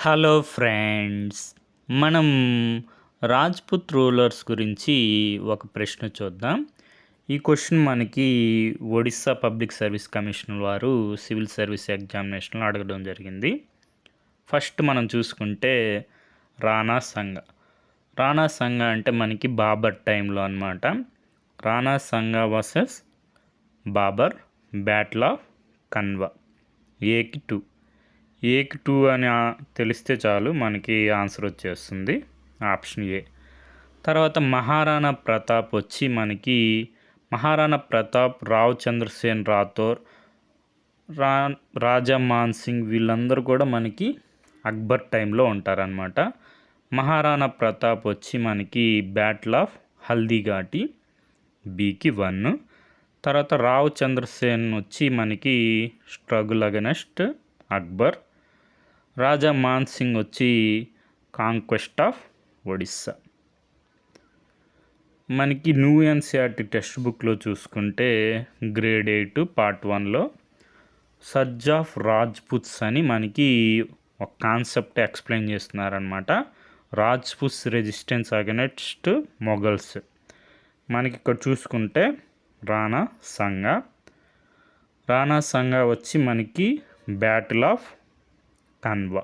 Hello friends, మనం Rajput rulers గురించి ఒక ప్రశ్న చూద్దాం. ఈ క్వశ్చన్ మనకి ఒడిస్సా పబ్లిక్ సర్వీస్ కమిషన్ వారు సివిల్ సర్వీస్ ఎగ్జామినేషన్లో అడగడం జరిగింది. ఫస్ట్ మనం చూసుకుంటే రాణా సంగ. రాణా సంగ అంటే మనకి బాబర్ టైంలో అనమాట. Rana Sanga versus Babur, battle of Khanwa. ఏకి 2 ఏకి 2 అని తెలిస్తే చాలు, మనకి ఆన్సర్ వచ్చేస్తుంది, ఆప్షన్ ఏ. తర్వాత మహారాణా ప్రతాప్ వచ్చి మనకి మహారాణా ప్రతాప్, రావ్ చంద్రసేన్ రాథోర్, రాజా మాన్ సింగ్ వీళ్ళందరూ కూడా మనకి అక్బర్ టైంలో ఉంటారనమాట. మహారాణా ప్రతాప్ వచ్చి మనకి బ్యాటిల్ ఆఫ్ హల్దీఘాటి, బీకి 1. తర్వాత రావ్ చంద్రసేన్ వచ్చి మనకి స్ట్రగుల్ అగెనెస్ట్ అక్బర్. రాజా మాన్ సింగ్ వచ్చి కాంక్వెస్ట్ ఆఫ్ ఒడిస్సా. మనకి న్యూ ఎన్సీఆర్టీ టెక్స్ట్ బుక్లో చూసుకుంటే గ్రేడ్ 8 పార్ట్ 1లో సర్జ్ ఆఫ్ రాజ్పుత్స్ అని మనకి ఒక కాన్సెప్ట్ ఎక్స్ప్లెయిన్ చేస్తున్నారనమాట. Rajputs resistance against Mughals. మనకి ఇక్కడ చూసుకుంటే రాణా సంగ వచ్చి మనకి బ్యాటిల్ ఆఫ్ కన్వా.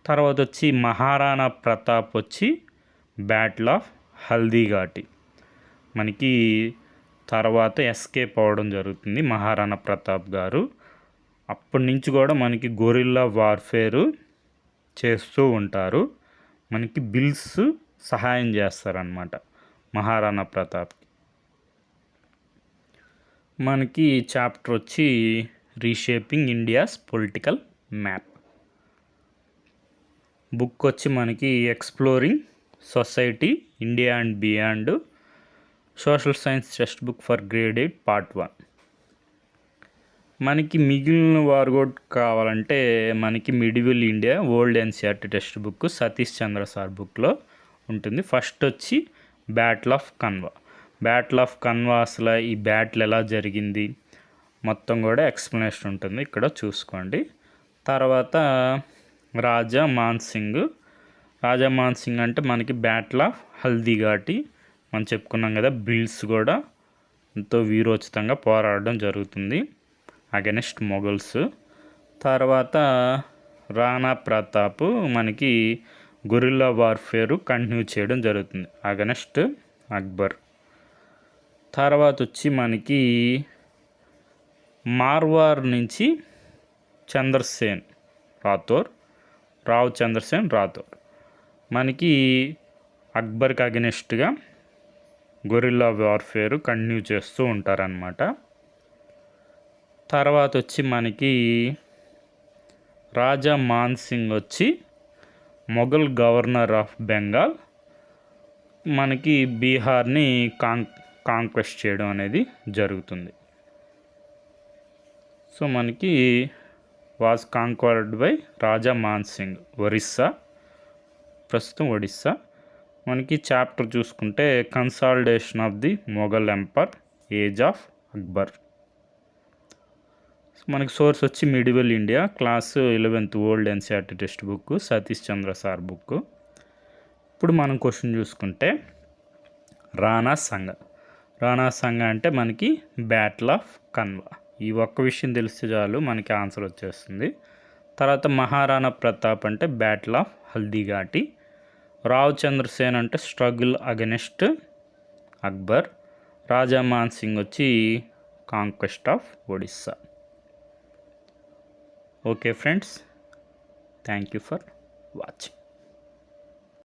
తర్వాత వచ్చి మహారాణా ప్రతాప్ వచ్చి బ్యాటిల్ ఆఫ్ హల్దీఘాటి. మనకి తర్వాత ఎస్కేప్ అవ్వడం జరుగుతుంది మహారాణా ప్రతాప్ గారు. అప్పటి నుంచి కూడా మనకి గొరిల్లా వార్ఫేరు చేస్తూ ఉంటారు. మనకి బిల్స్ సహాయం చేస్తారనమాట మహారాణా ప్రతాప్కి. మనకి చాప్టర్ వచ్చి reshaping India's political map. Book వచ్చి మనకి exploring society India and beyond, social science text book for grade 8 part 1. మనకి మిగిలిన వారు కూడా కావాలంటే మనకి medieval India old NCERT text book Satish Chandra sir బుక్లో ఉంటుంది. ఫస్ట్ వచ్చి battle of Khanwa. Battle of Khanwa అసలు ఈ బ్యాటిల్ ఎలా జరిగింది మొత్తం కూడా ఎక్స్ప్లెనేషన్ ఉంటుంది, ఇక్కడ చూసుకోండి. తర్వాత రాజా మాన్ సింగ్ అంటే మనకి బ్యాటిల్ ఆఫ్ హల్దీఘాటి మనం చెప్పుకున్నాం కదా. బిల్స్ కూడా ఎంతో వీరోచితంగా పోరాడడం జరుగుతుంది అగెనెస్ట్ మొఘల్స్. తర్వాత రాణా ప్రతాప్ మనకి గొరిల్లా వార్ఫేరు కంటిన్యూ చేయడం జరుగుతుంది అగెనెస్ట్ అక్బర్. తర్వాత వచ్చి మనకి మార్వార్ నుంచి రావ్ చంద్రసేన్ రాథోర్ మనకి అక్బర్కి అగెనెస్ట్గా గొరిల్లా వార్ఫేరు కంటిన్యూ చేస్తూ ఉంటారనమాట. తర్వాత వచ్చి మనకి రాజా మాన్ సింగ్ వచ్చి మొఘల్ గవర్నర్ ఆఫ్ బెంగాల్, మనకి బీహార్ని కాంక్వెస్ట్ చేయడం అనేది జరుగుతుంది. సో మనకి was conquered by Raja Man Singh, ప్రస్తుతం ఒడిస్సా. మనకి చాప్టర్ చూసుకుంటే consolidation of the Mughal empire, age of Akbar. మనకి సోర్స్ వచ్చి medieval India class 11th old NCERT text book Satish Chandra sir book. ఇప్పుడు మనం క్వశ్చన్ చూసుకుంటే రాణా సంగ అంటే మనకి బ్యాటిల్ ఆఫ్ కన్వా. ఈ ఒక్క విషయం తెలిస్తే చాలు, మనకి ఆన్సర్ వచ్చేస్తుంది. తర్వాత మహారాణా ప్రతాప్ అంటే బ్యాటిల్ ఆఫ్ హల్దీఘాటి. రావ్ చంద్రసేన్ అంటే స్ట్రగుల్ అగెనెస్ట్ అక్బర్. రాజా మాన్ సింగ్ వచ్చి conquest of Odisha. Okay friends, thank you for watching.